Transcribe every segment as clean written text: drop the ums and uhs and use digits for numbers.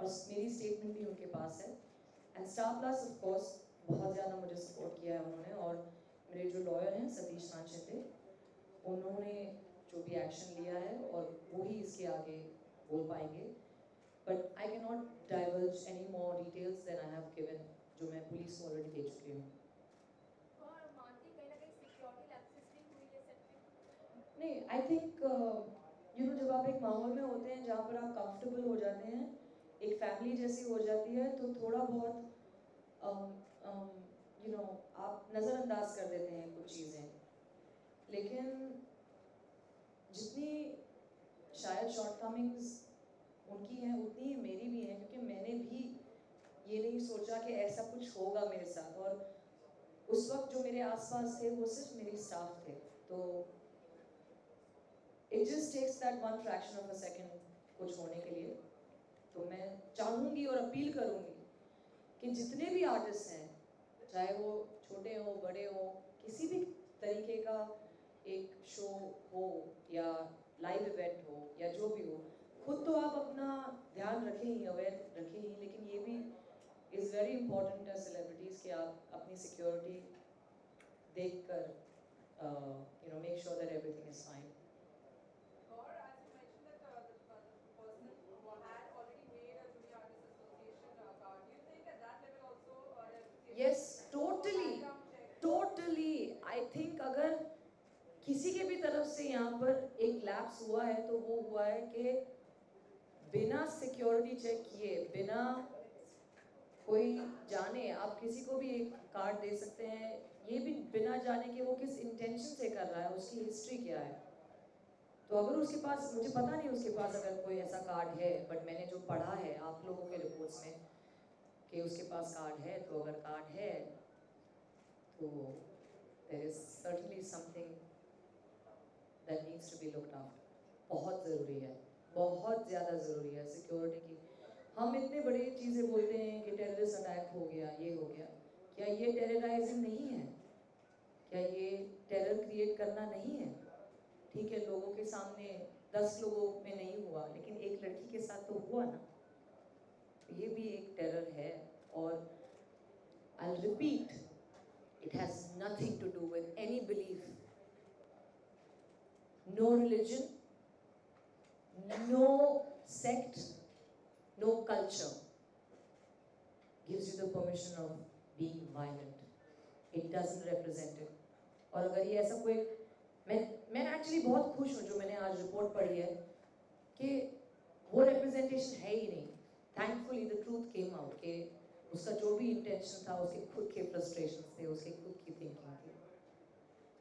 और मेरी स्टेटमेंट भी उनके पास है। And star plus of course बहुत ज़्यादा मुझे सपोर्ट किया है उन्होंने, और मेरे जो लॉयर हैं सतीश सांचेते, उन्होंने जो भी एक्शन लिया है और वो ही इसके आगे बोल पाएंगे। But I can not diverge any more details than I have given, जो मैं पुलिस को ऑलरेडी दे चुकी हूँ। नहीं, आई थिंक जब आप एक माहौल में होते हैं जहाँ पर आप कंफर्टेबल हो जाते हैं, एक फैमिली जैसी हो जाती है, तो थोड़ा बहुत आप नज़रअंदाज कर देते हैं कुछ चीज़ें। लेकिन जितनी शायद शॉर्टकमिंग्स उनकी हैं उतनी ही मेरी भी हैं, क्योंकि मैंने भी ये नहीं सोचा कि ऐसा कुछ होगा मेरे साथ। और उस वक्त जो मेरे आसपास थे वो सिर्फ मेरे स्टाफ थे, तो it just takes that one fraction of a second कुछ होने के लिए। तो मैं चाहूँगी और अपील करूँगी कि जितने भी आर्टिस्ट हैं, चाहे वो छोटे हो बड़े हो, किसी भी तरीके का एक शो हो या लाइव इवेंट हो या जो भी हो, खुद तो आप अपना ध्यान रखें ही, अवेयर रखें ही, लेकिन ये भी is very important as celebrities कि आप अपनी सिक्योरिटी देख कर make sure that everything is fine. Yes, totally. I think अगर किसी के भी तरफ से यहाँ पर एक लैप्स हुआ है तो वो हुआ है कि बिना सिक्योरिटी चेक किए, बिना कोई जाने, आप किसी को भी एक कार्ड दे सकते हैं, ये भी बिना जाने कि वो किस इंटेंशन से कर रहा है, उसकी हिस्ट्री क्या है। तो अगर उसके पास, मुझे पता नहीं उसके पास अगर कोई ऐसा कार्ड है, बट मैंने जो पढ़ा है आप लोगों के रिपोर्ट्स में कि उसके पास कार्ड है, तो अगर कार्ड है तो there is certainly something that needs to be looked after. बहुत ज़रूरी है, बहुत ज़्यादा ज़रूरी है सिक्योरिटी की। हम इतने बड़े चीज़ें बोलते हैं कि टेररिस्ट अटैक हो गया, ये हो गया, क्या ये टेरराइजिंग नहीं है? क्या ये टेरर क्रिएट करना नहीं है? ठीक है, लोगों के सामने 10 लोगों में नहीं हुआ, लेकिन एक लड़की के साथ तो हुआ ना, ये भी एक टेरर है। और I'll repeat, it has nothing to do with any belief, no religion, no sect, no culture gives you the permission of being violent. It doesn't represent it. और अगर ये ऐसा कोई, मैं एक्चुअली बहुत खुश हूँ जो मैंने आज रिपोर्ट पढ़ी है कि वो रिप्रेजेंटेशन है ही नहीं। Thankfully the truth came out कि उसका जो भी इंटेंशन था, उसके खुद के फ्रस्ट्रेशन थे, उसके खुद की थिंकिंग थी।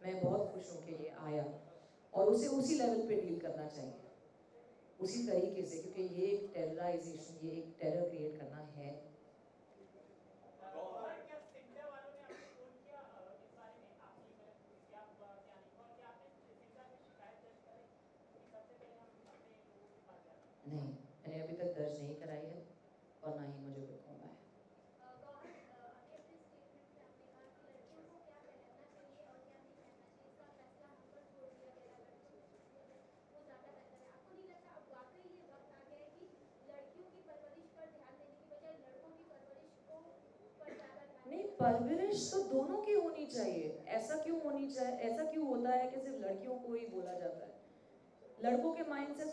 मैं बहुत खुश हूँ कि ये आया, और उसे उसी लेवल पे डील करना चाहिए, उसी तरीके से, क्योंकि ये एक टेरराइजेशन, ये एक टेरर क्रिएट करना है। नहीं, मैंने अभी तक दर्ज नहीं कराई है और ना ही मुझे कोई कॉल आया। नहीं, परवरिश तो दोनों की होनी चाहिए। ऐसा क्यों होनी चाहिए, ऐसा क्यों होता है कि सिर्फ लड़कियों को ही बोला जाता है? लड़कों के माइंड से